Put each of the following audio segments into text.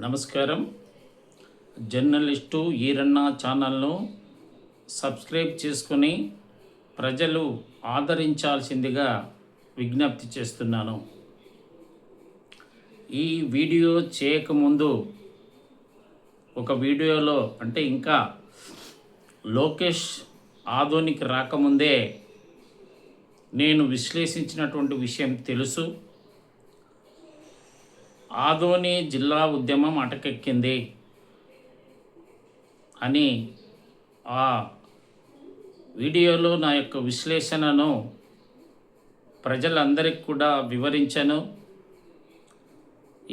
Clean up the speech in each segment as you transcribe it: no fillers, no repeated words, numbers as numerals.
నమస్కారం. జర్నలిస్టు ఈరన్న ఛానల్ను సబ్స్క్రైబ్ చేసుకొని ప్రజలు ఆదరించాల్సిందిగా విజ్ఞప్తి చేస్తున్నాను. ఈ వీడియో చేయకముందు ఒక వీడియోలో ఇంకా లోకేష్ ఆదోనికి రాకముందే నేను విశ్లేషించినటువంటి విషయం తెలుసు. ఆదోని జిల్లా ఉద్యమం అటకెక్కింది అని ఆ వీడియోలో నా యొక్క విశ్లేషణను ప్రజలందరికీ కూడా వివరించాను.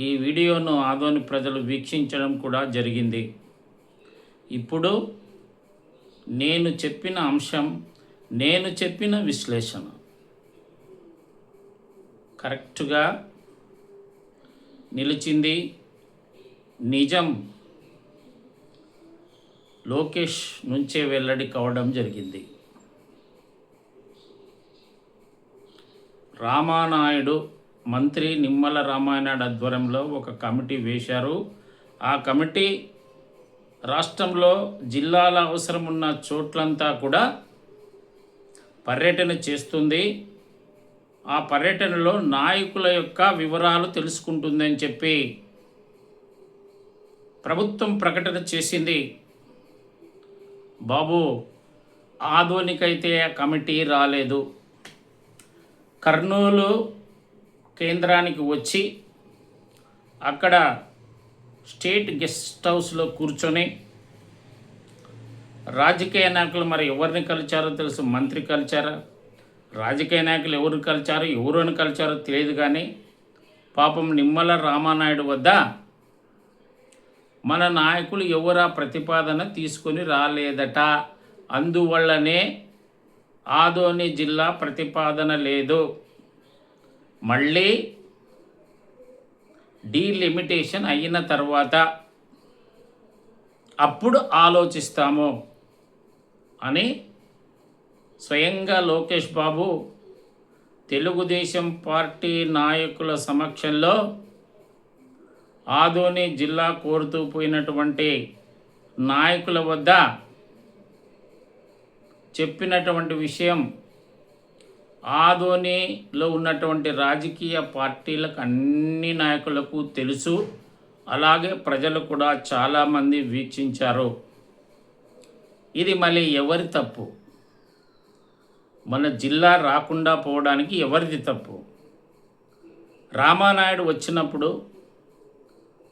ఈ వీడియోను ఆదోని ప్రజలు వీక్షించడం కూడా జరిగింది. ఇప్పుడు నేను చెప్పిన అంశం, నేను చెప్పిన విశ్లేషణ కరెక్ట్గా నిలిచింది. నిజం లోకేష్ నుంచే వెల్లడి కావడం జరిగింది. రామానాయుడు మంత్రి నిమ్మల రామానాయుడు ఆధ్వర్యంలో ఒక కమిటీ వేశారు. ఆ కమిటీ రాష్ట్రంలో జిల్లాల అవసరం ఉన్న చోట్లంతా కూడా పర్యటన చేస్తుంది. ఆ పర్యటనలో నాయకుల యొక్క వివరాలు తెలుసుకుంటుందని చెప్పి ప్రభుత్వం ప్రకటన చేసింది. బాబు, ఆదోనికైతే ఆ కమిటీ రాలేదు. కర్నూలు కేంద్రానికి వచ్చి అక్కడ స్టేట్ గెస్ట్ హౌస్లో కూర్చొని రాజకీయ నాయకులు మరి ఎవరిని కలిచారో తెలుసు. మంత్రి కలిచారా, రాజకీయ నాయకులు ఎవరు కలిచారో ఎవరిని కలిచారో తెలియదు. కానీ పాపం నిమ్మల రామానాయుడు వద్ద మన నాయకులు ఎవరా ప్రతిపాదన తీసుకొని రాలేదట. అందువల్లనే ఆదోని జిల్లా ప్రతిపాదన లేదు. మళ్ళీ డీలిమిటేషన్ అయిన తర్వాత అప్పుడు ఆలోచిస్తాము అని స్వయంగా లోకేష్ బాబు తెలుగుదేశం పార్టీ నాయకుల సమక్షంలో ఆదోని జిల్లా కోరుతూ పోయినటువంటి నాయకుల వద్ద చెప్పినటువంటి విషయం ఆదోనిలో ఉన్నటువంటి రాజకీయ పార్టీలకు అన్ని నాయకులకు తెలుసు. అలాగే ప్రజలు కూడా చాలామంది వీక్షించారు. ఇది మళ్ళీ ఎవరి తప్పు? మన జిల్లా రాకుండా పోవడానికి ఎవరిది తప్పు? రామానాయుడు వచ్చినప్పుడు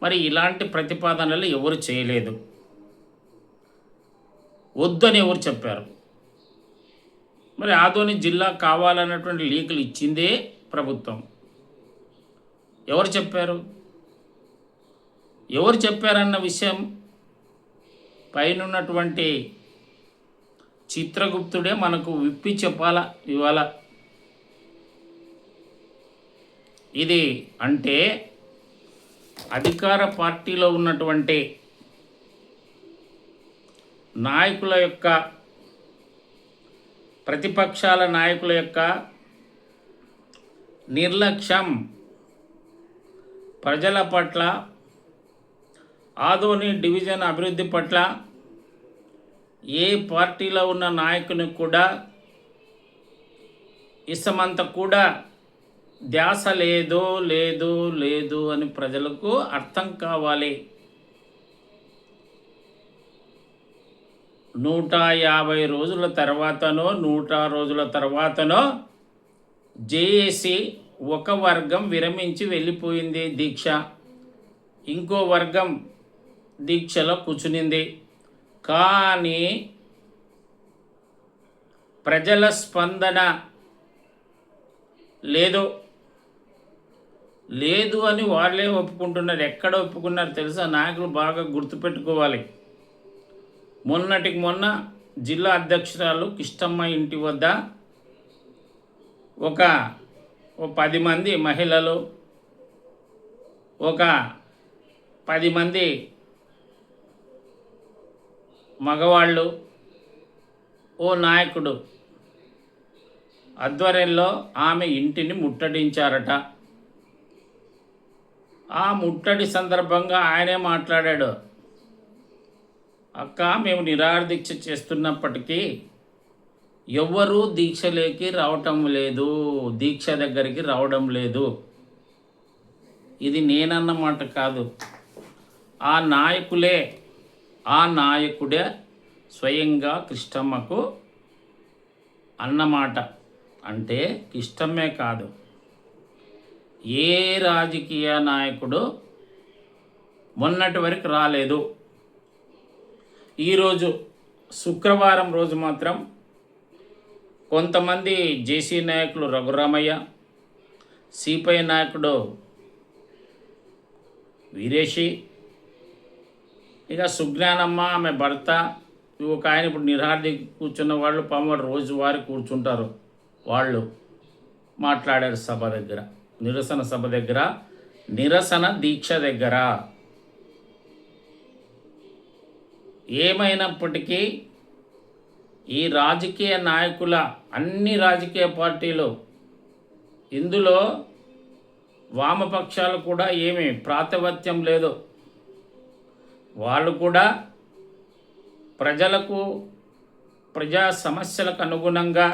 మరి ఇలాంటి ప్రతిపాదనలు ఎవరు చేయలేదు. వద్దని ఎవరు చెప్పారు? మరి ఆదోని జిల్లా కావాలన్నటువంటి లీకులు ఇచ్చిందే ప్రభుత్వం. ఎవరు చెప్పారు? ఎవరు చెప్పారన్న విషయం పైనున్నటువంటి చిత్రగుప్తుడే మనకు విప్పి చెప్పాలా ఇవాళ. ఇది అంటే అధికార పార్టీలో ఉన్నటువంటి నాయకుల యొక్క, ప్రతిపక్షాల నాయకుల యొక్క నిర్లక్ష్యం ప్రజల పట్ల, ఆదోని డివిజన్ అభివృద్ధి పట్ల ఏ పార్టీలో ఉన్న నాయకుని కూడా ఇసమంత కూడా ధ్యాస లేదు లేదు లేదు అని ప్రజలకు అర్థం కావాలి. 150 రోజుల తర్వాతనో 100 రోజుల తర్వాతనో జేఏసీ ఒక వర్గం విరమించి వెళ్ళిపోయింది దీక్ష, ఇంకో వర్గం దీక్షలో కూర్చునింది. కానీ ప్రజల స్పందన లేదు అని వాళ్ళే ఒప్పుకుంటున్నారు. ఎక్కడ ఒప్పుకున్నారు తెలుసా? నాయకులు బాగా గుర్తుపెట్టుకోవాలి. మొన్నటికి మొన్న జిల్లా అధ్యక్షురాలు కిష్టమ్మ ఇంటి వద్ద ఒక 10 మంది మహిళలు, ఒక 10 మంది మగవాళ్ళు, ఓ నాయకుడు ఆధ్వర్యంలో ఆమె ఇంటిని ముట్టడించారట. ఆ ముట్టడి సందర్భంగా ఆయనే మాట్లాడాడు. అక్క, మేము నిరాహార దీక్ష చేస్తున్నప్పటికీ ఎవ్వరూ దీక్షలోకి రావటం లేదు, దీక్ష దగ్గరికి రావడం లేదు. ఇది నేనన్నమాట కాదు, ఆ నాయకుడే స్వయంగా కృష్ణమ్మకు అన్నమాట. అంటే కృష్ణమ్మే కాదు, ఏ రాజకీయ నాయకుడు మొన్నటి వరకు రాలేదు. ఈరోజు శుక్రవారం రోజు మాత్రం కొంతమంది జేసీ నాయకులు రఘురామయ్య, సిపిఐ నాయకుడు వీరేషి, ఇక సుజ్ఞానమ్మ ఆమె భర్త, ఒక ఆయన ఇప్పుడు నిరాహార కూర్చున్న వాళ్ళు పాము రోజువారీ కూర్చుంటారు, వాళ్ళు మాట్లాడారు సభ దగ్గర, నిరసన సభ దగ్గర, నిరసన దీక్ష దగ్గర. ఏమైనప్పటికీ ఈ రాజకీయ నాయకుల అన్ని రాజకీయ పార్టీలు, ఇందులో వామపక్షాలు కూడా ఏమీ ప్రాతిపత్యం లేదు. వాళ్ళు కూడా ప్రజా సమస్యలకు అనుగుణంగా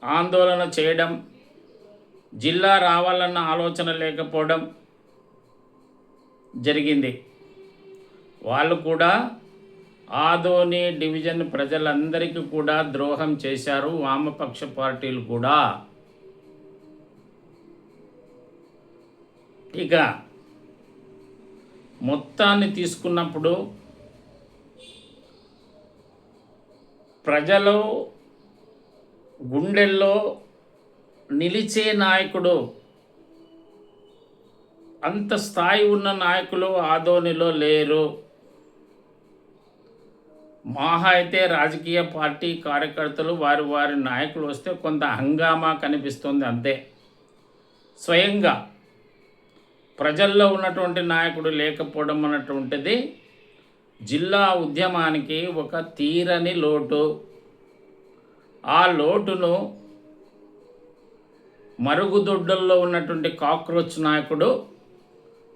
ఆందోళన చేయడం, జిల్లా రావాలన్న ఆలోచన లేకపోవడం జరిగింది. వాళ్ళు కూడా ఆదోని డివిజన్ ప్రజలందరికీ కూడా ద్రోహం చేశారు, వామపక్ష పార్టీలు కూడా. ఇక మొత్తాన్ని తీసుకున్నప్పుడు ప్రజలు గుండెల్లో నిలిచే నాయకుడు, అంత స్థాయి ఉన్న నాయకులు ఆదోనిలో లేరు. మహా అయితే రాజకీయ పార్టీ కార్యకర్తలు వారి నాయకులు వస్తే కొంత హంగామా కనిపిస్తుంది అంతే. స్వయంగా ప్రజల్లో ఉన్నటువంటి నాయకుడు లేకపోవడం అన్నటువంటిది జిల్లా ఉద్యమానికి ఒక తీరని లోటు. ఆ లోటును మరుగుదొడ్డల్లో ఉన్నటువంటి కాక్రోచ్ నాయకుడు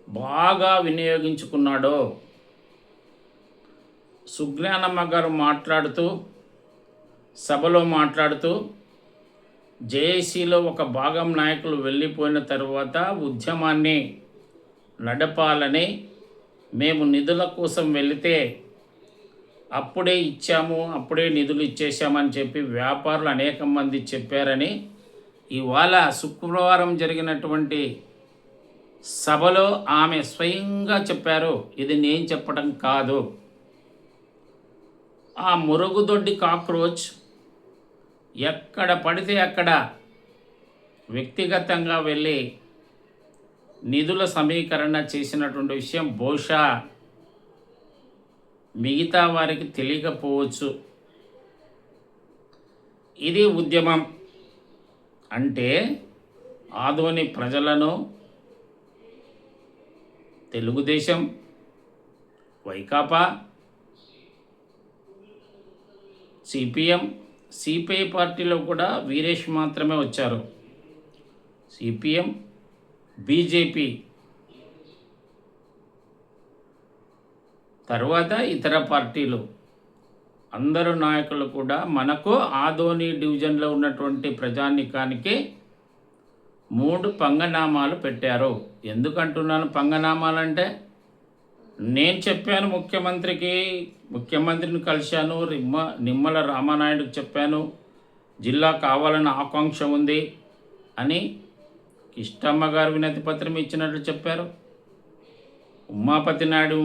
బాగా వినియోగించుకున్నాడు. సుజ్ఞానమ్మ గారు సభలో మాట్లాడుతూ జేఏసీలో ఒక భాగం నాయకులు వెళ్ళిపోయిన తర్వాత ఉద్యమాన్ని నడపాలని మేము నిధుల కోసం వెళితే అప్పుడే ఇచ్చాము, అప్పుడే నిధులు ఇచ్చేసామని చెప్పి వ్యాపారులు అనేక మంది చెప్పారని ఇవాళ శుక్రవారం జరిగినటువంటి సభలో ఆమె స్వయంగా చెప్పారు. ఇది నేను చెప్పడం కాదు. ఆ మురుగుదొడ్డి కాక్రోచ్ ఎక్కడ పడితే అక్కడ వ్యక్తిగతంగా వెళ్ళి నిధుల సమీకరణ చేసినటువంటి విషయం బహుశా మిగతా వారికి తెలియకపోవచ్చు. ఇది ఉద్యమం అంటే ఆదోని ప్రజలను తెలుగుదేశం, వైకాపా, సిపిఎం, సిపిఐ పార్టీలో కూడా వీరేష్ మాత్రమే వచ్చారు. సిపిఎం, బీజేపీ తర్వాత ఇతర పార్టీలు అందరు నాయకులు కూడా మనకు ఆదోని డివిజన్లో ఉన్నటువంటి ప్రజానీకానికి 3 పంగనామాలు పెట్టారు. ఎందుకంటున్నాను పంగనామాలంటే, నేను చెప్పాను ముఖ్యమంత్రిని కలిశాను, నిమ్మల రామానాయుడుకి చెప్పాను, జిల్లా కావాలని ఆకాంక్ష ఉంది అని కిష్టమ్మ గారు వినతి పత్రం ఇచ్చినట్లు చెప్పారు, ఉమాపతి నాయుడు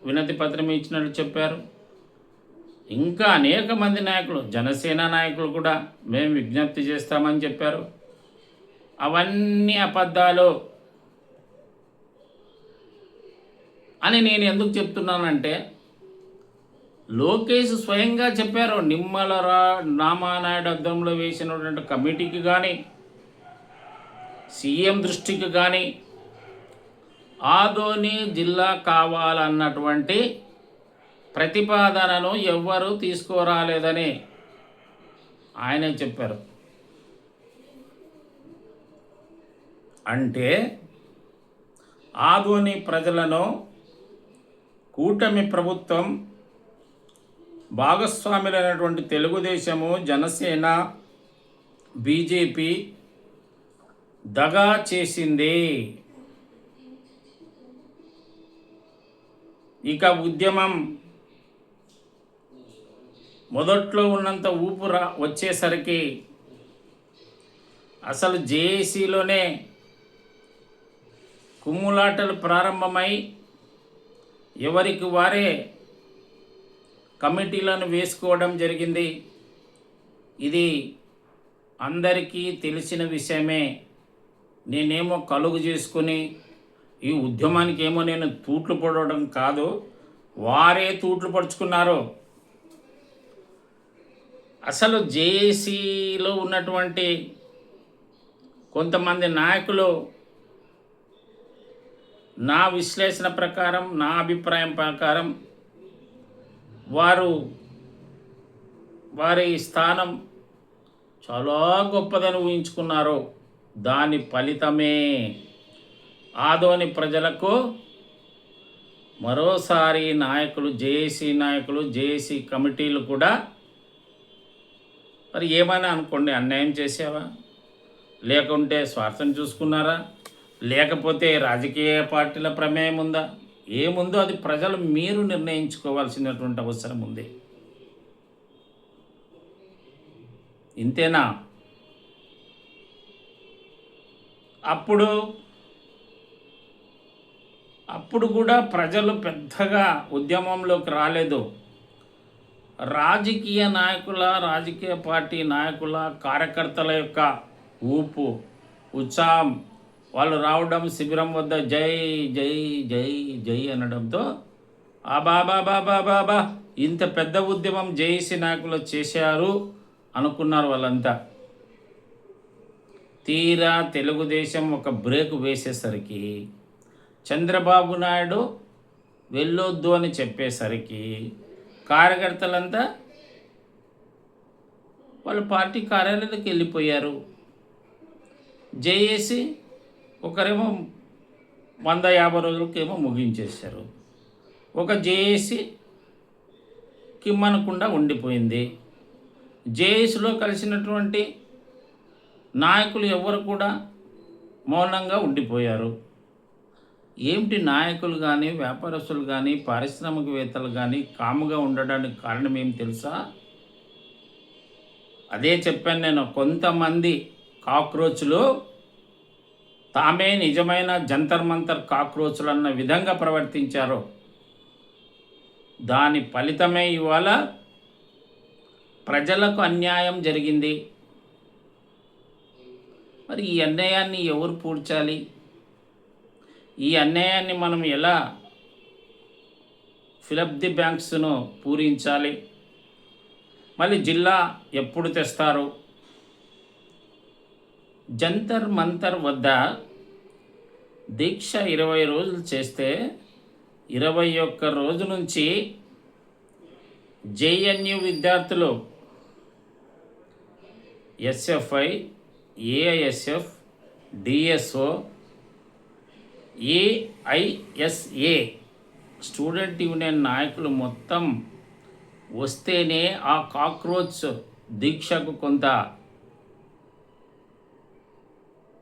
వినతి పత్రం ఇచ్చినట్లు చెప్పారు. ఇంకా అనేక మంది నాయకులు, జనసేన నాయకులు కూడా మేము విజ్ఞప్తి చేస్తామని చెప్పారు. అవన్నీ అబద్ధాలు అని నేను ఎందుకు చెప్తున్నానంటే, లోకేష్ స్వయంగా చెప్పారు. నిమ్మల రామానాయుడు అద్దంలో వేసినటువంటి కమిటీకి కానీ, సీఎం దృష్టికి కానీ ఆదోని జిల్లా కావాలన్నటువంటి ప్రతిపాదనను ఎవ్వరూ తీసుకురాలేదని ఆయనే చెప్పారు. అంటే ఆదోని ప్రజలను కూటమి ప్రభుత్వం భాగస్వాములైనటువంటి తెలుగుదేశము, జనసేన, బీజేపీ దగా చేసింది. ఇక ఉద్యమం మొదట్లో ఉన్నంత ఊపు వచ్చేసరికి అసలు జేఏసీలోనే కుమ్ములాటలు ప్రారంభమై ఎవరికి వారే కమిటీలను వేసుకోవడం జరిగింది. ఇది అందరికీ తెలిసిన విషయమే. నేనేమో కలుగు చేసుకుని ఈ ఉద్యమానికి ఏమో నేను తూట్లు పడడం కాదు, వారే తూట్లు పడుచుకున్నారు. అసలు జేఏసీలో ఉన్నటువంటి కొంతమంది నాయకులు నా విశ్లేషణ ప్రకారం, నా అభిప్రాయం ప్రకారం వారి స్థానం చాలా గొప్పదని ఊహించుకున్నారు. దాని ఫలితమే ఆదోని ప్రజలకు మరోసారి నాయకులు, జేఏసీ నాయకులు, జేఏసీ కమిటీలు కూడా మరి ఏమైనా అనుకోండి, అన్యాయం చేసావా, లేకుంటే స్వార్థం చూసుకున్నారా, లేకపోతే రాజకీయ పార్టీల ప్రమేయం ఉందా, ఏముందో అది ప్రజలు మీరు నిర్ణయించుకోవాల్సినటువంటి అవసరం ఉంది. ఇంతేనా? అప్పుడు కూడా ప్రజలు పెద్దగా ఉద్యమంలోకి రాలేదు. రాజకీయ నాయకుల, రాజకీయ పార్టీ నాయకుల, కార్యకర్తల యొక్క ఊపు, ఉత్సాహం, వాళ్ళు రావడం, శిబిరం వద్ద జై జై జై జై అనడంతో బాబా ఇంత పెద్ద ఉద్యమం జేఏసీ నాయకులు చేశారు అనుకున్నారు వాళ్ళంతా. తీరా తెలుగుదేశం ఒక బ్రేక్ వేసేసరికి, చంద్రబాబు నాయుడు వెళ్ళొద్దు అని చెప్పేసరికి కార్యకర్తలంతా వాళ్ళ పార్టీ కార్యాలయాలకు వెళ్ళిపోయారు. జేఏసీ ఒకరేమో 150 రోజులకేమో ముగించేశారు. ఒక జేఏసీ కిమ్మనకుండా ఉండిపోయింది. జేఏసీలో కలిసినటువంటి నాయకులు ఎవరు కూడా మౌనంగా ఉండిపోయారు. ఏమిటి నాయకులు కానీ, వ్యాపారస్తులు కానీ, పారిశ్రామికవేత్తలు కానీ కాముగా ఉండడానికి కారణం ఏం తెలుసా? అదే చెప్పాను నేను. కొంతమంది కాక్రోచ్లు తామే నిజమైన జంతర్ మంతర్ కాక్రోచ్లు అన్న విధంగా ప్రవర్తించారు. దాని ఫలితమే ఇవాళ ప్రజలకు అన్యాయం జరిగింది. మరి ఈ అన్యాయాన్ని ఎవరు పూడ్చాలి? ఈ అన్యాయాన్ని మనం ఎలా ఫిలప్ ది బ్యాంక్స్ను పూరించాలి? మళ్ళీ జిల్లా ఎప్పుడు తెస్తారు? జంతర్ మంతర్ వద్ద దీక్ష 20 రోజులు చేస్తే 21 రోజు నుంచి జేఎన్యూ విద్యార్థులు SFI, AISF, DSO, AISA student union నాయకులు మొత్తం వస్తేనే ఆ కాక్రోచ్ దీక్షకు కొంత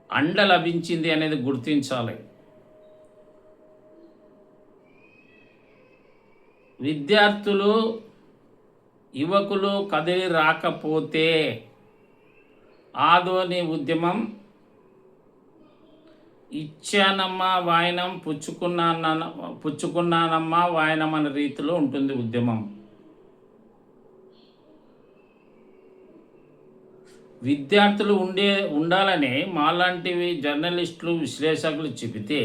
అండ లభించింది అనేది గుర్తించాలి. విద్యార్థులు, యువకులు కదిలి రాకపోతే ఆదోని ఉద్యమం ఇచ్చానమ్మా వాయనం, పుచ్చుకున్నానమ్మా వాయనం అనే రీతిలో ఉంటుంది ఉద్యమం. విద్యార్థులు ఉండాలని మాలాంటివి జర్నలిస్టులు, విశ్లేషకులు చెబితే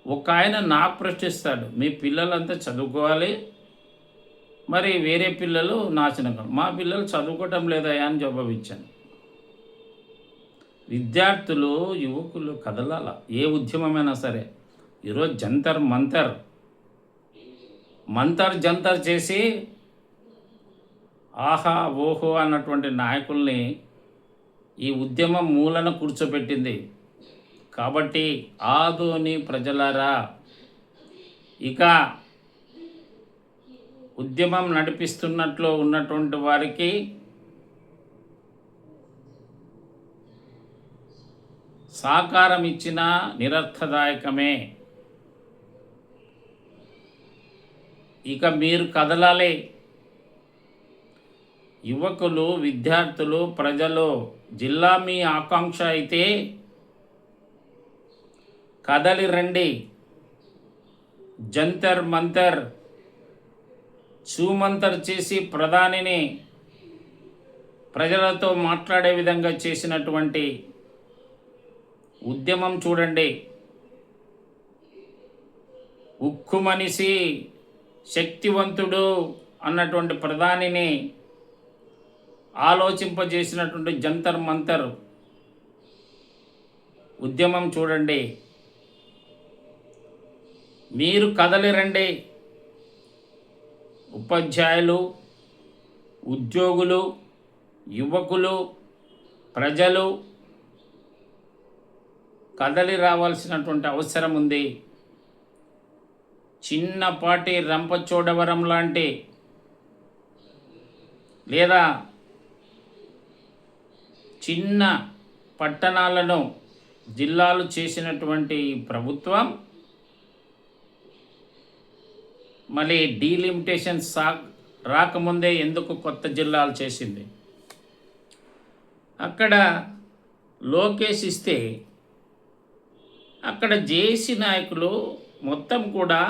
ఒక ఆయన నాకు ప్రశ్నిస్తాడు, మీ పిల్లలంతా చదువుకోవాలి, మరి వేరే పిల్లలు నాశనం, మా పిల్లలు చదువుకోవటం లేదయా అని జవాబిచ్చాను. విద్యార్థులు, యువకులు కదలాల. ఏ ఉద్యమమైనా సరే. ఈరోజు జంతర్ జంతర్ చేసి ఆహా ఓహో అన్నటువంటి నాయకుల్ని ఈ ఉద్యమం మూలన కూర్చోబెట్టింది. కాబట్టి ఆదోని ప్రజలారా, ఇక ఉద్యమం నడిపిస్తున్నట్లు ఉన్నటువంటి వారికి సహకారం ఇచ్చిన నిరర్థదాయకమే. ఇక మీరు కదలాలి. యువకులు, విద్యార్థులు, ప్రజలు, జిల్లా మీ ఆకాంక్ష అయితే కదలి రండి. జంతర్ మంతర్ చూమంతర్ చేసి ప్రధానిని ప్రజలతో మాట్లాడే విధంగా చేసినటువంటి ఉద్యమం చూడండి. ఉక్కు మనిషి, శక్తివంతుడు అన్నటువంటి ప్రధానిని ఆలోచింపజేసినటువంటి జంతర్ మంతర్ ఉద్యమం చూడండి. మీరు కదలి రండి. ఉపాధ్యాయులు, ఉద్యోగులు, యువకులు, ప్రజలు కదలి రావాల్సినటువంటి అవసరం ఉంది. చిన్నపాటి రంపచోడవరం లాంటి లేదా చిన్న పట్టణాలను జిల్లాలు చేసినటువంటి ప్రభుత్వం మళ్ళీ డీలిమిటేషన్ రాకముందే ఎందుకు కొత్త జిల్లాలు చేసింది? అక్కడ లోకేష్ ఇస్తే అక్కడ జేఏసీ నాయకులు మొత్తం కూడా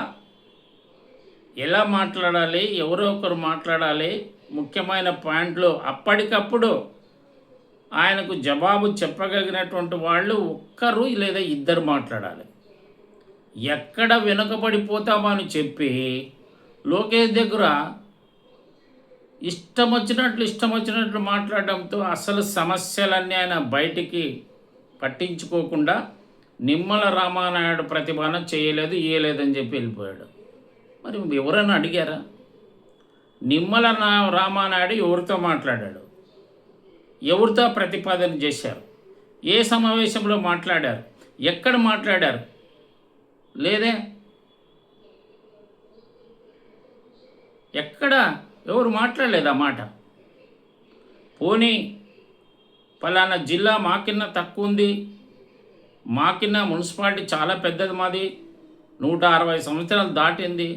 ఎలా మాట్లాడాలి, ఎవరో ఒకరు మాట్లాడాలి, ముఖ్యమైన పాయింట్లు అప్పటికప్పుడు ఆయనకు జవాబు చెప్పగలిగినటువంటి వాళ్ళు ఒక్కరు లేదా ఇద్దరు మాట్లాడాలి. ఎక్కడ వెనుకబడిపోతామని చెప్పి లోకేష్ దగ్గర ఇష్టం వచ్చినట్లు మాట్లాడడంతో అసలు సమస్యలన్నీ ఆయన బయటికి పట్టించుకోకుండా నిమ్మల రామానాయుడు ప్రతిపాదన చేయలేదని చెప్పి వెళ్ళిపోయాడు. మరి ఎవరైనా అడిగారా? నిమ్మల రామానాయుడు ఎవరితో మాట్లాడాడు? ఎవరితో ప్రతిపాదన చేశారు? ఏ సమావేశంలో మాట్లాడారు? ఎక్కడ మాట్లాడారు? లేదే. ఎక్కడ ఎవరు మాట్లాడలేదు ఆ మాట. పోనీ ఫలానా జిల్లా మాకిన్న తక్కువ ఉంది, మాకిన్న మున్సిపాలిటీ చాలా పెద్దది, మాది 160 సంవత్సరాలు దాటింది,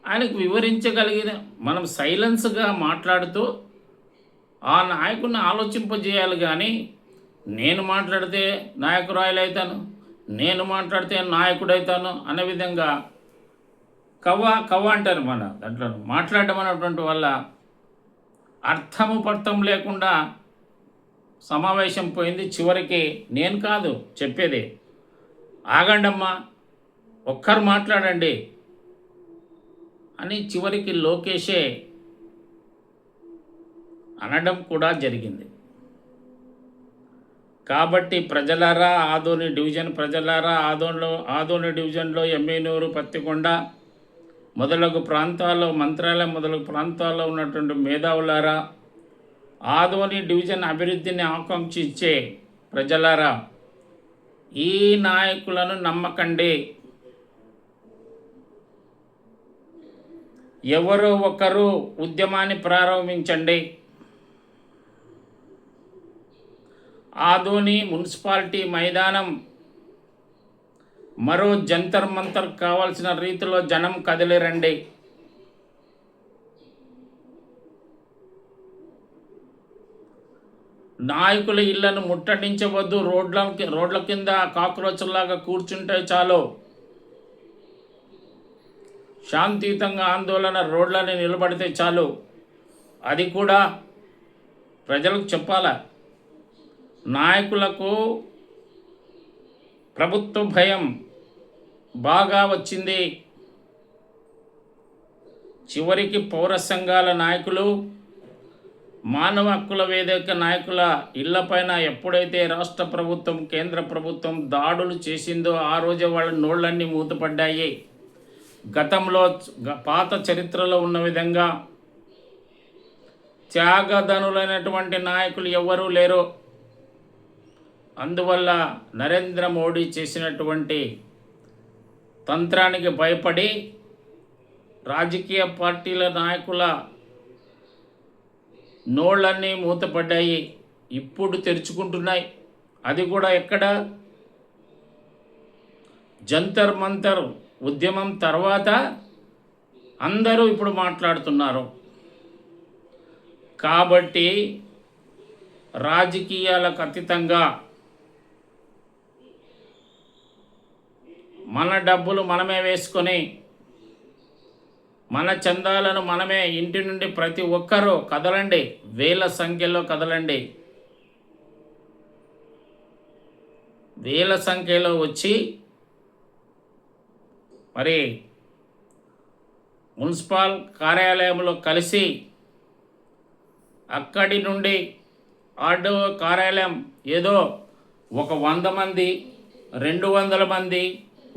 ఆయనకు వివరించగలిగిన మనం సైలెన్స్గా మాట్లాడుతూ ఆ నాయకుడిని ఆలోచింపజేయాలి. కానీ నేను మాట్లాడితే నాయకురాయలు అవుతాను, నేను మాట్లాడితే నాయకుడవుతాను అనే విధంగా కవ్వ అంటారు. మన దాంట్లో మాట్లాడడం అనేటువంటి వల్ల అర్థము పర్థం లేకుండా సమావేశం పోయింది. చివరికి నేను కాదు చెప్పేది, ఆగండమ్మా, ఒక్కరు మాట్లాడండి అని చివరికి లోకేషే అనడం కూడా జరిగింది. కాబట్టి ప్రజలారా, ఆదోని డివిజన్ ప్రజలారా, ఆదోని డివిజన్లో ఎమ్మెనూరు, పత్తికొండ మొదలగు ప్రాంతాల్లో, మంత్రాలయం మొదలగు ప్రాంతాల్లో ఉన్నటువంటి మేధావులారా, ఆదోని డివిజన్ అభివృద్ధిని ఆకాంక్షించే ప్రజలారా, ఈ నాయకులను నమ్మకండి. ఎవరో ఒకరు ఉద్యమాన్ని ప్రారంభించండి. ఆదోని మున్సిపాలిటీ మైదానం మరో జంతర్ మంతర్ కావాల్సిన రీతిలో జనం కదిలిరండి. నాయకుల ఇళ్లను ముట్టడించవద్దు. రోడ్ల కింద కాక్రోచ్లాగా కూర్చుంటే చాలు. శాంతియుతంగా ఆందోళన రోడ్లని నిలబడితే చాలు. అది కూడా ప్రజలకు చెప్పాలా. నాయకులకు ప్రభుత్వ భయం బాగా వచ్చింది. చివరికి పౌర సంఘాల నాయకులు, మానవ హక్కుల వేదిక నాయకుల ఇళ్లపైన ఎప్పుడైతే రాష్ట్ర ప్రభుత్వం, కేంద్ర ప్రభుత్వం దాడులు చేసిందో ఆ రోజే వాళ్ళ నోళ్ళన్నీ మూతపడ్డాయి. గతంలో పాత చరిత్రలో ఉన్న విధంగా త్యాగధనులైనటువంటి నాయకులు ఎవ్వరూ లేరు. అందువల్ల నరేంద్ర మోడీ చేసినటువంటి తంత్రానికి భయపడి రాజకీయ పార్టీల నాయకుల నోళ్ళన్నీ మూతపడ్డాయి. ఇప్పుడు తెరుచుకుంటున్నాయి. అది కూడా ఎక్కడ? జంతర్ మంతర్ ఉద్యమం తర్వాత అందరూ ఇప్పుడు మాట్లాడుతున్నారు. కాబట్టి రాజకీయాలకు అతీతంగా మన డబ్బులు మనమే వేసుకొని మన చందాలను మనమే ఇంటి నుండి ప్రతి ఒక్కరూ కదలండి, వేల సంఖ్యలో కదలండి, వేల సంఖ్యలో వచ్చి మరి మున్సిపల్ కార్యాలయంలో కలిసి అక్కడి నుండి ఆర్డీఓ కార్యాలయం ఏదో ఒక 100 మంది 200 మంది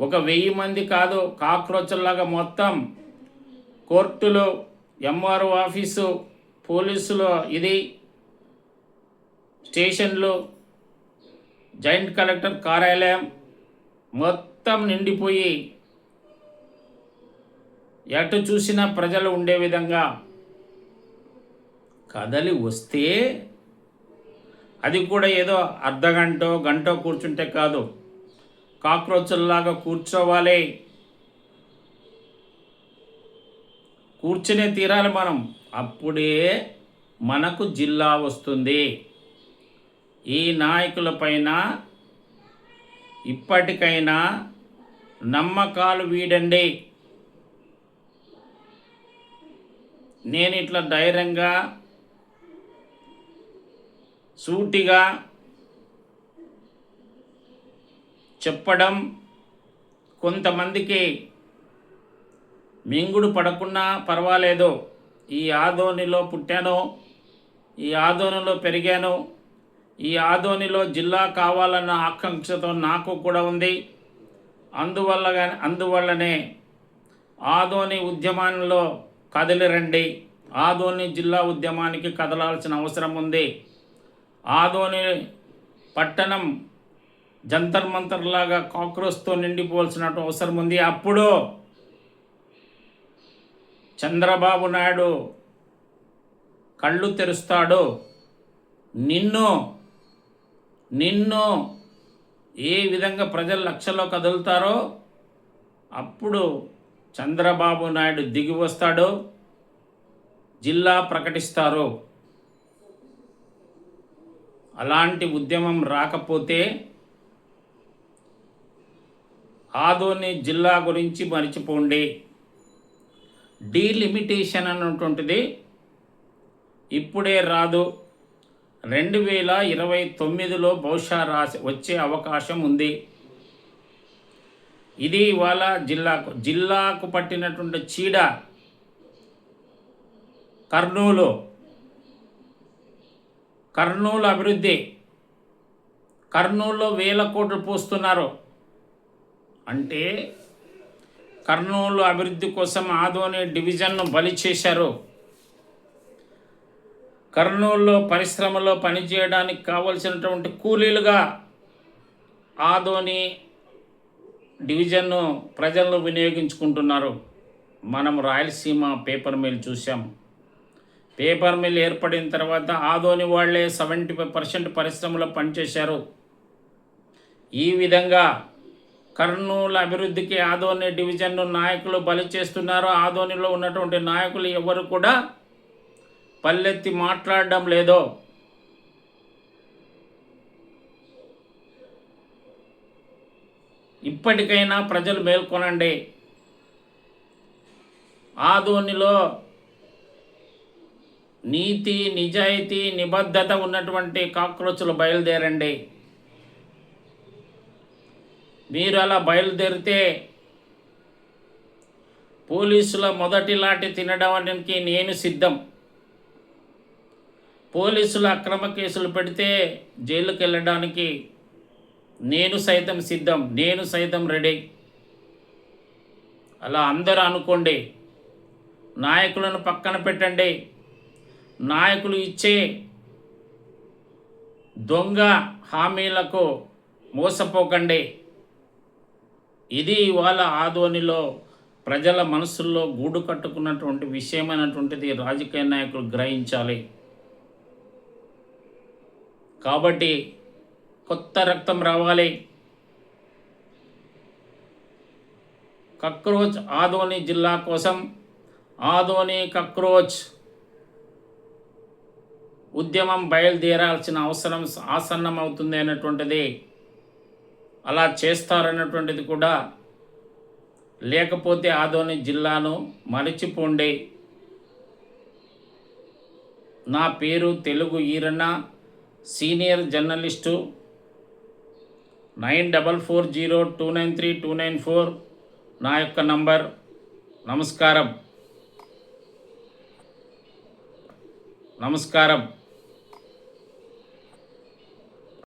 1000 మంది కాదు, కాక్రోచ్లాగా మొత్తం కోర్టులు, ఎంఆర్ఓ ఆఫీసు, పోలీసులు, ఇది స్టేషన్లు, జాయింట్ కలెక్టర్ కార్యాలయం మొత్తం నిండిపోయి ఎటు చూసినా ప్రజలు ఉండే విధంగా కదలి వస్తే, అది కూడా ఏదో గంట కూర్చుంటే కాదు, కాక్రోచ్లాగా కూర్చోవాలి, కూర్చునే తీరాలి మనం. అప్పుడే మనకు జిల్లా వస్తుంది. ఈ నాయకుల పైన ఇప్పటికైనా నమ్మకాలు వీడండి. నేను ఇట్లా ధైర్యంగా సూటిగా చెప్పడం కొంతమందికి మింగుడు పడకున్నా పర్వాలేదు. ఈ ఆదోనిలో పుట్టాను, ఈ ఆదోనిలో పెరిగాను, ఈ ఆదోనిలో జిల్లా కావాలన్న ఆకాంక్షతో నాకు కూడా ఉంది. అందువల్లనే ఆదోని ఉద్యమంలో కదిలిరండి. ఆదోని జిల్లా ఉద్యమానికి కదలాల్సిన అవసరం ఉంది. ఆదోని పట్టణం జంతర్ మంతర్ లాగా కాక్రోచ్తో నిండిపోవాల్సిన అవసరం ఉంది. అప్పుడు చంద్రబాబు నాయుడు కళ్ళు తెరుస్తాడు. నిన్ను ఏ విధంగా ప్రజలు లక్షల్లో కదులుతారో అప్పుడు చంద్రబాబు నాయుడు దిగి వస్తాడు, జిల్లా ప్రకటిస్తారు. అలాంటి ఉద్యమం రాకపోతే ఆదోని జిల్లా గురించి మర్చిపోండి. డీలిమిటేషన్ అన్నటువంటిది ఇప్పుడే రాదు, 2029లో బహుశా వచ్చే అవకాశం ఉంది. ఇది ఇవాళ జిల్లాకు పట్టినటువంటి చీడ. కర్నూలు అభివృద్ధి, కర్నూలులో 1000 కోట్లు పోస్తున్నారు. అంటే కర్నూలు అభివృద్ధి కోసం ఆదోని డివిజన్ను బలి చేశారు. కర్నూలులో పరిశ్రమలో పనిచేయడానికి కావలసినటువంటి కూలీలుగా ఆదోని డివిజన్ను ప్రజలు వినియోగించుకుంటున్నారు. మనం రాయలసీమ పేపర్ మిల్ చూసాం. పేపర్ మిల్ ఏర్పడిన తర్వాత ఆదోని వాళ్ళే 75% పరిశ్రమలో పనిచేశారు. ఈ విధంగా కర్నూలు అభివృద్ధికి ఆదోని డివిజన్ను నాయకులు బలి చేస్తున్నారు. ఆదోనిలో ఉన్నటువంటి నాయకులు ఎవరు కూడా పల్లెత్తి మాట్లాడడం లేదో. ఇప్పటికైనా ప్రజలు మేల్కొనండి. ఆదోనిలో నీతి, నిజాయితీ, నిబద్ధత ఉన్నటువంటి కాక్రోచ్లు బయలుదేరండి. మీరు అలా బయలుదేరితే పోలీసుల మొదటి లాటి తినడానికి నేను సిద్ధం. పోలీసులు అక్రమ కేసులు పెడితే జైలుకి వెళ్ళడానికి నేను సైతం సిద్ధం, నేను సైతం రెడీ. అలా అందరూ అనుకోండి. నాయకులను పక్కన పెట్టండి. నాయకులు ఇచ్చే దొంగ హామీలకు మోసపోకండి. ఇది ఇవాళ ఆదోనిలో ప్రజల మనసుల్లో గూడు కట్టుకున్నటువంటి విషయమైనటువంటిది రాజకీయ నాయకులు గ్రహించాలి. కాబట్టి కొత్త రక్తం రావాలి. కక్రోచ్ ఆదోని జిల్లా కోసం ఆదోని కక్రోచ్ ఉద్యమం బయలుదేరాల్సిన అవసరం ఆసన్నమవుతుంది అనేటువంటిది, అలా చేస్తారన్నటువంటిది కూడా. లేకపోతే ఆదోని జిల్లాను మరిచిపోండి. నా పేరు తెలుగు ఈరన్న, సీనియర్ జర్నలిస్టు. 9440293294 నా యొక్క నంబర్. నమస్కారం.